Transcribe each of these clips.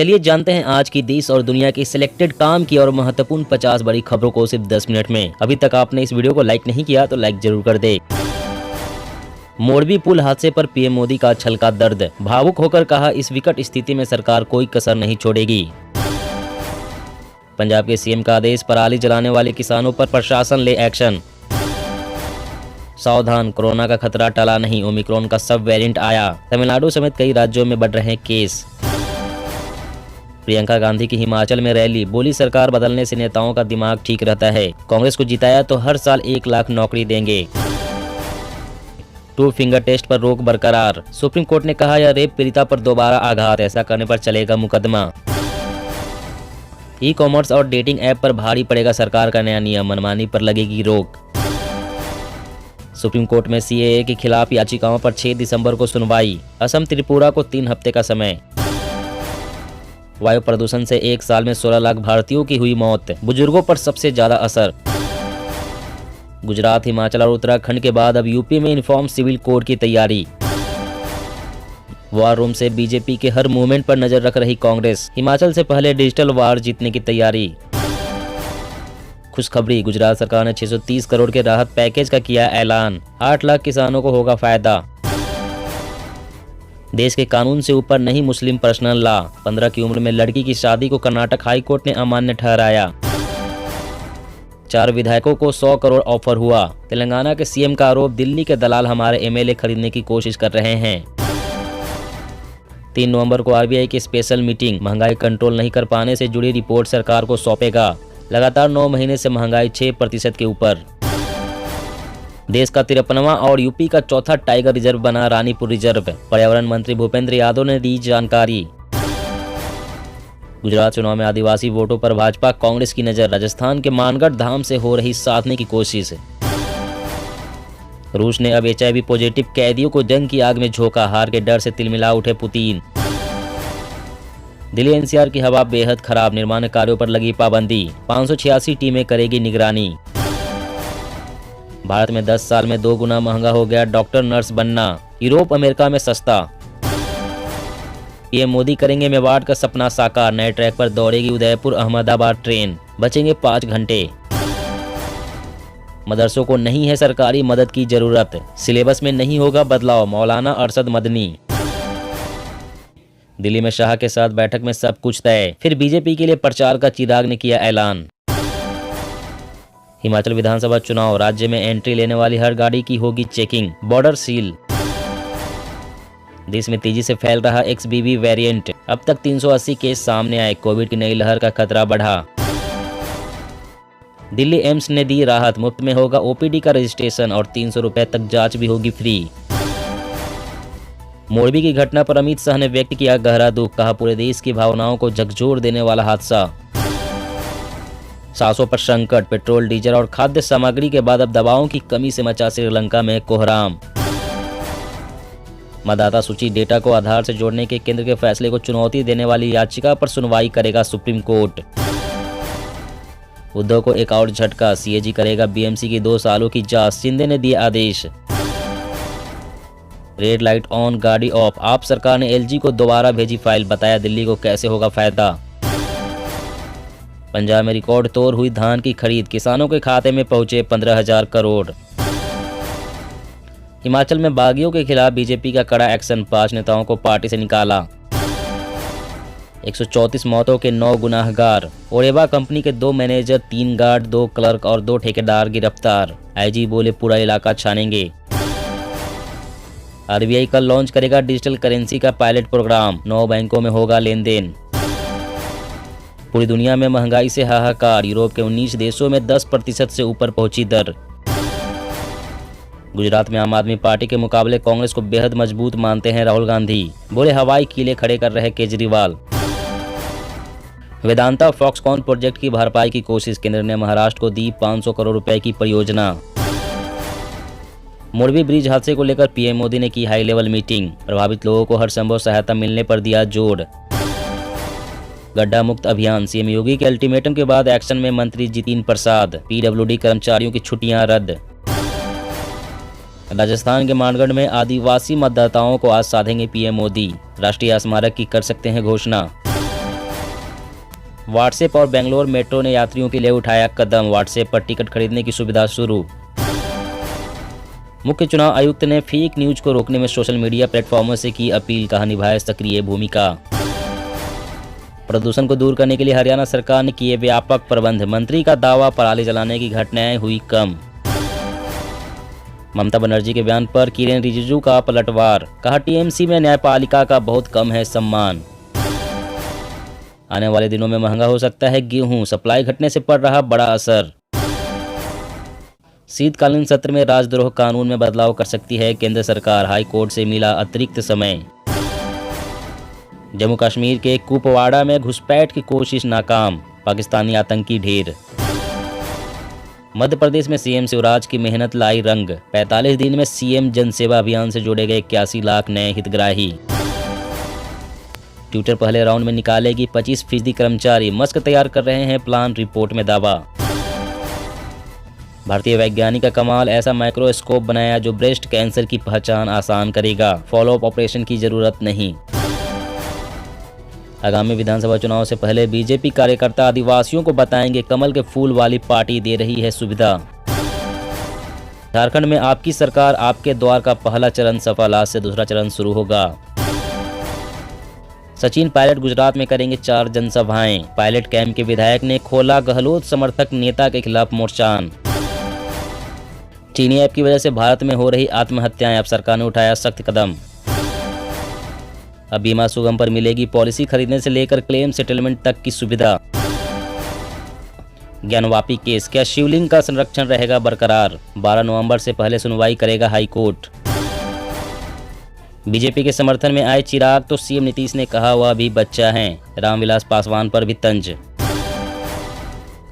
चलिए जानते हैं आज की देश और दुनिया की सिलेक्टेड काम की और महत्वपूर्ण 50 बड़ी खबरों को सिर्फ 10 मिनट में। अभी तक आपने इस वीडियो को लाइक नहीं किया तो लाइक जरूर कर दे। मोरबी पुल हादसे पर पीएम मोदी का छलका दर्द, भावुक होकर कहा इस विकट स्थिति में सरकार कोई कसर नहीं छोड़ेगी। पंजाब के सीएम का आदेश, पराली जलाने वाले किसानों पर प्रशासन ले एक्शन। सावधान, कोरोना का खतरा टला नहीं, ओमिक्रॉन का सब वेरिएंट आया। तमिलनाडु समेत कई राज्यों में बढ़ रहे हैं केस। प्रियंका गांधी की हिमाचल में रैली, बोली सरकार बदलने से नेताओं का दिमाग ठीक रहता है। कांग्रेस को जिताया तो हर साल 1 लाख नौकरी देंगे। 2 फिंगर टेस्ट पर रोक बरकरार, सुप्रीम कोर्ट ने कहा यह रेप पीड़िता पर दोबारा आघात, ऐसा करने पर चलेगा मुकदमा। ई कॉमर्स और डेटिंग ऐप पर भारी पड़ेगा सरकार का नया नियम, मनमानी पर लगेगी रोक। सुप्रीम कोर्ट में सीएए के खिलाफ याचिकाओं पर 6 दिसंबर को सुनवाई। असम त्रिपुरा को 3 हफ्ते का समय। वायु प्रदूषण से 1 साल में 16 लाख भारतीयों की हुई मौत, बुजुर्गों पर सबसे ज्यादा असर। गुजरात, हिमाचल और उत्तराखंड के बाद अब यूपी में यूनिफॉर्म सिविल कोड की तैयारी। वॉर रूम से बीजेपी के हर मूवमेंट पर नजर रख रही कांग्रेस, हिमाचल से पहले डिजिटल वार जीतने की तैयारी। खुशखबरी, गुजरात सरकार ने 630 करोड़ के राहत पैकेज का किया ऐलान, 8 लाख किसानों को होगा फायदा। देश के कानून से ऊपर नहीं मुस्लिम पर्सनल लॉ, 15 की उम्र में लड़की की शादी को कर्नाटक हाई कोर्ट ने अमान्य ठहराया। 4 विधायकों को 100 करोड़ ऑफर हुआ। तेलंगाना के सीएम का आरोप, दिल्ली के दलाल हमारे एमएलए खरीदने की कोशिश कर रहे हैं। 3 नवंबर को आरबीआई की स्पेशल मीटिंग, महंगाई कंट्रोल नहीं कर पाने से जुड़ी रिपोर्ट सरकार को सौंपेगा। लगातार 9 महीने से महंगाई 6% के ऊपर। देश का 53वां और यूपी का चौथा टाइगर रिजर्व बना रानीपुर रिजर्व, पर्यावरण मंत्री भूपेंद्र यादव ने दी जानकारी। गुजरात चुनाव में आदिवासी वोटों पर भाजपा कांग्रेस की नजर, राजस्थान के मानगढ़ धाम से हो रही साधने की कोशिश। रूस ने अब HIV पॉजिटिव कैदियों को जंग की आग में झोंका, हार के डर से तिलमिला उठे पुतिन। दिल्ली एनसीआर की हवा बेहद खराब, निर्माण कार्यों पर लगी पाबंदी, 586 टीमें करेगी निगरानी। भारत में 10 साल में 2 गुना महंगा हो गया डॉक्टर नर्स बनना, यूरोप अमेरिका में सस्ता। पीएम मोदी करेंगे मेवाड़ का सपना साकार, नए ट्रैक पर दौड़ेगी उदयपुर अहमदाबाद ट्रेन, बचेंगे 5 घंटे। मदरसों को नहीं है सरकारी मदद की जरूरत, सिलेबस में नहीं होगा बदलाव, मौलाना अरशद मदनी। दिल्ली में शाह के साथ बैठक में सब कुछ तय, फिर बीजेपी के लिए प्रचार का चिराग ने किया ऐलान। हिमाचल विधानसभा चुनाव, राज्य में एंट्री लेने वाली हर गाड़ी की होगी चेकिंग, बॉर्डर सील। देश में तेजी से फैल रहा XBB वेरिएंट, अब तक 380 केस सामने आए, कोविड की नई लहर का खतरा बढ़ा। दिल्ली एम्स ने दी राहत, मुफ्त में होगा ओपीडी का रजिस्ट्रेशन और 300 रुपए तक जांच भी होगी फ्री। मोरबी की घटना पर अमित शाह ने व्यक्त किया गहरा दुख, कहा पूरे देश की भावनाओं को झकझोर देने वाला हादसा। सांसों पर संकट, पेट्रोल डीजल और खाद्य सामग्री के बाद अब दवाओं की कमी से मचा श्रीलंका में कोहराम। मतदाता सूची डेटा को आधार से जोड़ने के केंद्र के फैसले को चुनौती देने वाली याचिका पर सुनवाई करेगा सुप्रीम कोर्ट। उद्धव को एक और झटका, सीएजी करेगा बीएमसी की 2 सालों की जांच, शिंदे ने दिए आदेश। रेड लाइट ऑन, गाड़ी ऑफ, आप सरकार ने एलजी को दोबारा भेजी फाइल, बताया दिल्ली को कैसे होगा फायदा। पंजाब में रिकॉर्ड तोड़ हुई धान की खरीद, किसानों के खाते में पहुंचे 15,000 करोड़। हिमाचल में बागियों के खिलाफ बीजेपी का कड़ा एक्शन, 5 नेताओं को पार्टी से निकाला। 134 मौतों के 9 गुनाहगार, ओरेबा कंपनी के 2 मैनेजर, 3 गार्ड, 2 क्लर्क और 2 ठेकेदार गिरफ्तार, आईजी बोले पूरा इलाका छानेंगे। आरबीआई कल लॉन्च करेगा डिजिटल करेंसी का पायलट प्रोग्राम, 9 बैंकों में होगा लेन देन। पूरी दुनिया में महंगाई से हाहाकार, यूरोप के 19 देशों में 10% से ऊपर पहुंची दर। गुजरात में आम आदमी पार्टी के मुकाबले कांग्रेस को बेहद मजबूत मानते हैं राहुल गांधी, बोले हवाई किले खड़े कर रहे केजरीवाल। वेदांता फॉक्सकॉन प्रोजेक्ट की भरपाई की कोशिश, केंद्र ने महाराष्ट्र को दी 500 करोड़ रुपए की परियोजना। मोरबी ब्रिज हादसे को लेकर पीएम मोदी ने की हाई लेवल मीटिंग, प्रभावित लोगों को हर संभव सहायता मिलने पर दिया जोर। गड्ढा मुक्त अभियान, सीएम योगी के अल्टीमेटम के बाद एक्शन में मंत्री जितिन प्रसाद, पीडब्ल्यूडी कर्मचारियों की छुट्टियां रद्द। राजस्थान के मानगढ़ में आदिवासी मतदाताओं को आज साधेंगे पीएम मोदी, राष्ट्रीय स्मारक की कर सकते हैं घोषणा। व्हाट्सएप और बेंगलोर मेट्रो ने यात्रियों के लिए उठाया कदम, व्हाट्सएप पर टिकट खरीदने की सुविधा शुरू। मुख्य चुनाव आयुक्त ने फेक न्यूज को रोकने में सोशल मीडिया प्लेटफॉर्मों से की अपील, कहा निभाए सक्रिय भूमिका। प्रदूषण को दूर करने के लिए हरियाणा सरकार ने किए व्यापक प्रबंध, मंत्री का दावा पराली जलाने की घटनाएं हुई कम। ममता बनर्जी के बयान पर किरेन रिजिजू का पलटवार, कहा टीएमसी में न्यायपालिका का बहुत कम है सम्मान। आने वाले दिनों में महंगा हो सकता है गेहूं, सप्लाई घटने से पड़ रहा बड़ा असर। शीतकालीन सत्र में राजद्रोह कानून में बदलाव कर सकती है केंद्र सरकार, हाई कोर्ट से मिला अतिरिक्त समय। जम्मू कश्मीर के कुपवाड़ा में घुसपैठ की कोशिश नाकाम, पाकिस्तानी आतंकी ढेर। मध्य प्रदेश में सीएम शिवराज की मेहनत लाई रंग, 45 दिन में सीएम जनसेवा अभियान से जोड़े गए 81 लाख नए हितग्राही। ट्विटर पहले राउंड में निकालेगी 25% कर्मचारी, मस्क तैयार कर रहे हैं प्लान, रिपोर्ट में दावा। भारतीय वैज्ञानिक का कमाल, ऐसा माइक्रोस्कोप बनाया जो ब्रेस्ट कैंसर की पहचान आसान करेगा, फॉलोअप ऑपरेशन की जरूरत नहीं। आगामी विधानसभा चुनाव से पहले बीजेपी कार्यकर्ता आदिवासियों को बताएंगे कमल के फूल वाली पार्टी दे रही है सुविधा। झारखंड में आपकी सरकार आपके द्वार का पहला चरण सफल, आज से दूसरा चरण शुरू होगा। सचिन पायलट गुजरात में करेंगे 4 जनसभाएं, पायलट कैंप के विधायक ने खोला गहलोत समर्थक नेता के खिलाफ मोर्चान। चीनी ऐप की वजह से भारत में हो रही आत्महत्याएं, अब सरकार ने उठाया सख्त कदम। अब बीमा सुगम पर मिलेगी पॉलिसी खरीदने से लेकर क्लेम सेटलमेंट तक की सुविधा। ज्ञानवापी केस, क्या शिवलिंग का संरक्षण रहेगा बरकरार, 12 नवंबर से पहले सुनवाई करेगा हाई कोर्ट। बीजेपी के समर्थन में आए चिराग तो सीएम नीतीश ने कहा वह अभी बच्चा है, रामविलास पासवान पर भी तंज।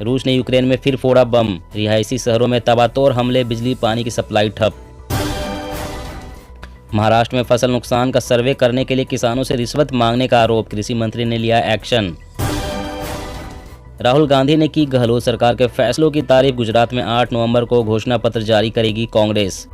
रूस ने यूक्रेन में फिर फोड़ा बम, रिहायशी शहरों में ताबड़तोड़ हमले, बिजली पानी की सप्लाई ठप। महाराष्ट्र में फसल नुकसान का सर्वे करने के लिए किसानों से रिश्वत मांगने का आरोप, कृषि मंत्री ने लिया एक्शन। राहुल गांधी ने की गहलोत सरकार के फैसलों की तारीफ, गुजरात में 8 नवंबर को घोषणा पत्र जारी करेगी कांग्रेस।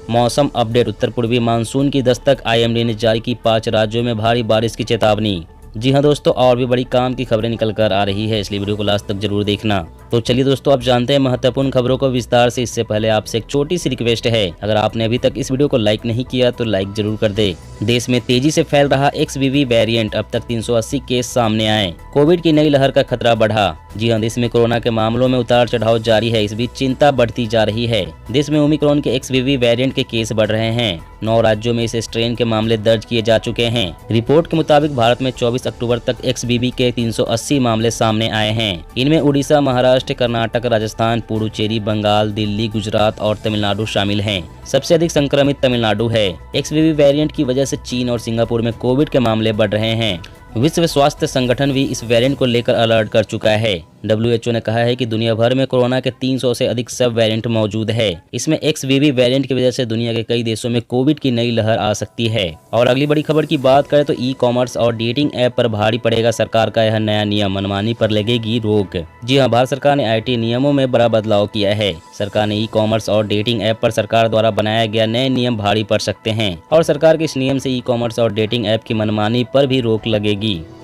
मौसम अपडेट, उत्तर पूर्वी मानसून की दस्तक, आईएमडी ने जारी की 5 राज्यों में भारी बारिश की चेतावनी। जी हां दोस्तों, और भी बड़ी काम की खबरें निकल कर आ रही है, इसलिए वीडियो को लास्ट तक जरूर देखना। तो चलिए दोस्तों, आप जानते हैं महत्वपूर्ण खबरों को विस्तार से। इससे पहले आपसे एक छोटी सी रिक्वेस्ट है, अगर आपने अभी तक इस वीडियो को लाइक नहीं किया तो लाइक जरूर कर दे। देश में तेजी से फैल रहा XBB वेरिएंट, अब तक 380 केस सामने आए, कोविड की नई लहर का खतरा बढ़ा। जी हां, देश में कोरोना के मामलों में उतार चढ़ाव जारी है, इस बीच चिंता बढ़ती जा रही है। देश में ओमिक्रॉन के XBB वेरिएंट के केस बढ़ रहे हैं, 9 राज्यों में इस स्ट्रेन के मामले दर्ज किए जा चुके हैं। रिपोर्ट के मुताबिक भारत में 24 अक्टूबर तक XBB के 380 मामले सामने आए हैं। इनमें उड़ीसा, महाराष्ट्र, कर्नाटक, राजस्थान, पुडुचेरी, बंगाल, दिल्ली, गुजरात और तमिलनाडु शामिल हैं। सबसे अधिक संक्रमित तमिलनाडु है। XBB वेरिएंट की वजह से चीन और सिंगापुर में कोविड के मामले बढ़ रहे हैं। विश्व स्वास्थ्य संगठन भी इस वेरिएंट को लेकर अलर्ट कर चुका है। WHO ने कहा है कि दुनिया भर में कोरोना के 300 से अधिक सब वेरिएंट मौजूद है। इसमें XBB वेरिएंट की वजह से दुनिया के कई देशों में कोविड की नई लहर आ सकती है। और अगली बड़ी खबर की बात करें तो ई-कॉमर्स और डेटिंग ऐप पर भारी पड़ेगा सरकार का यह नया नियम, मनमानी पर लगेगी रोक। जी हां, भारत सरकार ने IT नियमों में बड़ा बदलाव किया है। सरकार ने ई-कॉमर्स और डेटिंग ऐप पर सरकार द्वारा बनाया गया नए नियम भारी पड़ सकते हैं और सरकार के इस नियम से ई-कॉमर्स और डेटिंग ऐप की मनमानी पर भी रोक लगेगी।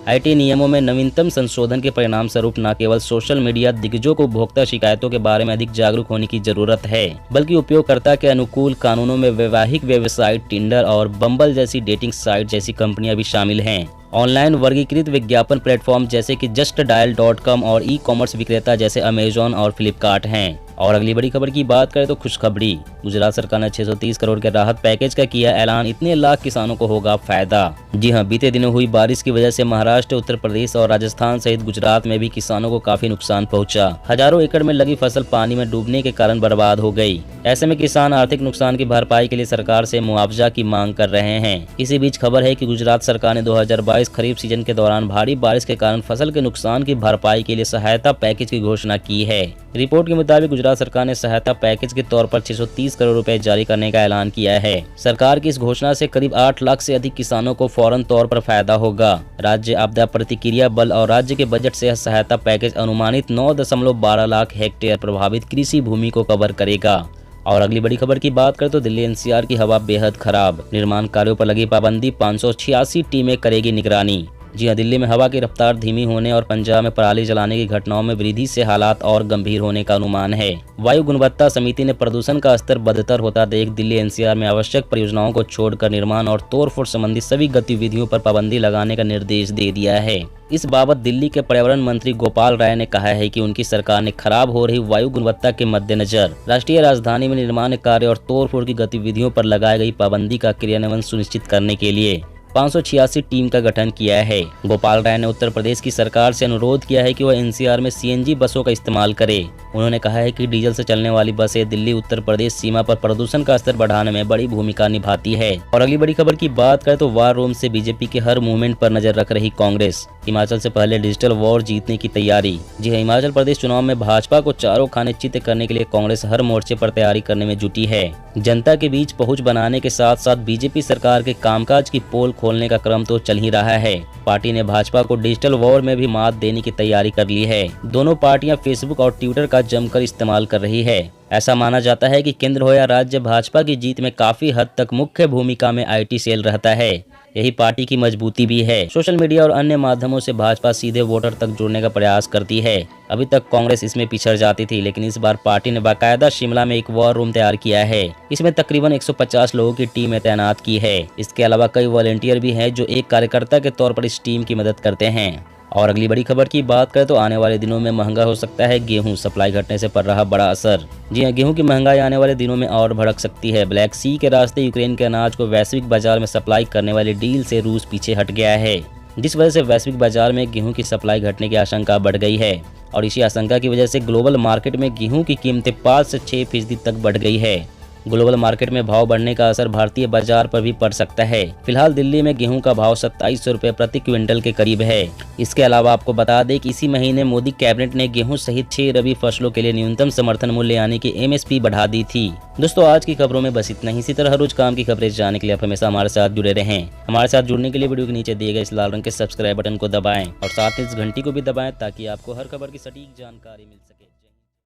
IT नियमों में नवीनतम संशोधन के परिणाम स्वरूप न केवल सोशल मीडिया दिग्गजों को उपभोक्ता शिकायतों के बारे में अधिक जागरूक होने की जरूरत है, बल्कि उपयोगकर्ता के अनुकूल कानूनों में वैवाहिक वेबसाइट, टिंडर और बम्बल जैसी डेटिंग साइट जैसी कंपनियां भी शामिल हैं। ऑनलाइन वर्गीकृत विज्ञापन प्लेटफॉर्म जैसे कि justdial.com और ई-कॉमर्स विक्रेता जैसे अमेजॉन और फ्लिपकार्ट हैं। और अगली बड़ी खबर की बात करें तो खुशखबरी, गुजरात सरकार ने 630 करोड़ के राहत पैकेज का किया ऐलान, इतने लाख किसानों को होगा फायदा। जी हां, बीते दिनों हुई बारिश की वजह से महाराष्ट्र, उत्तर प्रदेश और राजस्थान सहित गुजरात में भी किसानों को काफी नुकसान पहुंचा। हजारों एकड़ में लगी फसल पानी में डूबने के कारण बर्बाद हो गई। ऐसे में किसान आर्थिक नुकसान की भरपाई के लिए सरकार से मुआवजा की मांग कर रहे हैं। इसी बीच खबर है कि गुजरात सरकार ने 2022 खरीफ सीजन के दौरान भारी बारिश के कारण फसल के नुकसान की भरपाई के लिए सहायता पैकेज की घोषणा की है। रिपोर्ट के मुताबिक गुजरात सरकार ने सहायता पैकेज के तौर पर 630 करोड़ रुपए जारी करने का ऐलान किया है। सरकार की इस घोषणा से करीब 8 लाख से अधिक किसानों को फौरन तौर पर फायदा होगा। राज्य आपदा प्रतिक्रिया बल और राज्य के बजट से यह सहायता पैकेज अनुमानित 9.12 लाख हेक्टेयर प्रभावित कृषि भूमि को कवर करेगा। और अगली बड़ी खबर की बात करें तो दिल्ली NCR की हवा बेहद खराब, निर्माण कार्यों पर लगी पाबंदी, 586 टीमें करेगी निगरानी। जी हाँ, दिल्ली में हवा की रफ्तार धीमी होने और पंजाब में पराली जलाने की घटनाओं में वृद्धि से हालात और गंभीर होने का अनुमान है। वायु गुणवत्ता समिति ने प्रदूषण का स्तर बदतर होता देख दिल्ली एनसीआर में आवश्यक परियोजनाओं को छोड़कर निर्माण और तोड़फोड़ संबंधी सभी गतिविधियों पर पाबंदी लगाने का निर्देश दे दिया है। इस बाबत दिल्ली के पर्यावरण मंत्री गोपाल राय ने कहा है कि उनकी सरकार ने खराब हो रही वायु गुणवत्ता के मद्देनजर राष्ट्रीय राजधानी में निर्माण कार्य और तोड़फोड़ की गतिविधियों पर लगाई गई पाबंदी का क्रियान्वयन सुनिश्चित करने के लिए 586 टीम का गठन किया है। गोपाल राय ने उत्तर प्रदेश की सरकार से अनुरोध किया है कि वह एनसीआर में सीएनजी बसों का इस्तेमाल करे। उन्होंने कहा है कि डीजल से चलने वाली बसें दिल्ली उत्तर प्रदेश सीमा पर प्रदूषण का स्तर बढ़ाने में बड़ी भूमिका निभाती है। और अगली बड़ी खबर की बात करें तो वार रूम से बीजेपी के हर मूवमेंट पर नजर रख रही कांग्रेस। हिमाचल से पहले डिजिटल वॉर जीतने की तैयारी। जी हाँ, हिमाचल प्रदेश चुनाव में भाजपा को चारों खाने चित करने के लिए कांग्रेस हर मोर्चे पर तैयारी करने में जुटी है। जनता के बीच पहुंच बनाने के साथ साथ बीजेपी सरकार के कामकाज की पोल खोलने का क्रम तो चल ही रहा है। पार्टी ने भाजपा को डिजिटल वॉर में भी मात देने की तैयारी कर ली है। दोनों पार्टियां फेसबुक और ट्विटर का जमकर इस्तेमाल कर रही है। ऐसा माना जाता है कि केंद्र हो या राज्य, भाजपा की जीत में काफी हद तक मुख्य भूमिका में आईटी सेल रहता है। यही पार्टी की मजबूती भी है। सोशल मीडिया और अन्य माध्यमों से भाजपा सीधे वोटर तक जुड़ने का प्रयास करती है। अभी तक कांग्रेस इसमें पिछड़ जाती थी, लेकिन इस बार पार्टी ने बाकायदा शिमला में एक वॉर रूम तैयार किया है। इसमें तकरीबन 150 लोगों की टीम तैनात की है। इसके अलावा कई वॉलंटियर भी हैं जो एक कार्यकर्ता के तौर पर इस टीम की मदद करते हैं। और अगली बड़ी खबर की बात करें तो आने वाले दिनों में महंगा हो सकता है गेहूं। सप्लाई घटने से पड़ रहा बड़ा असर। जी हां, गेहूं की महंगाई आने वाले दिनों में और भड़क सकती है। ब्लैक सी के रास्ते यूक्रेन के अनाज को वैश्विक बाजार में सप्लाई करने वाली डील से रूस पीछे हट गया है, जिस वजह से वैश्विक बाजार में गेहूं की सप्लाई घटने की आशंका बढ़ गई है। और इसी आशंका की वजह से ग्लोबल मार्केट में गेहूं की कीमतें 5 से 6% तक बढ़ गई है। ग्लोबल मार्केट में भाव बढ़ने का असर भारतीय बाजार पर भी पड़ सकता है। फिलहाल दिल्ली में गेहूं का भाव 2700 रुपए प्रति क्विंटल के करीब है। इसके अलावा आपको बता दें कि इसी महीने मोदी कैबिनेट ने गेहूं सहित 6 रबी फसलों के लिए न्यूनतम समर्थन मूल्य यानी कि एमएसपी बढ़ा दी थी। दोस्तों, आज की खबरों में बस इतना ही। इसी तरह हर रोज काम की खबरें जानने के लिए आप हमेशा हमारे साथ जुड़े रहें। हमारे साथ जुड़ने के लिए वीडियो के नीचे दिए गए इस लाल रंग के सब्सक्राइब बटन को दबाएं और साथ ही इस घंटी को भी दबाएं ताकि आपको हर खबर की सटीक जानकारी मिल सके।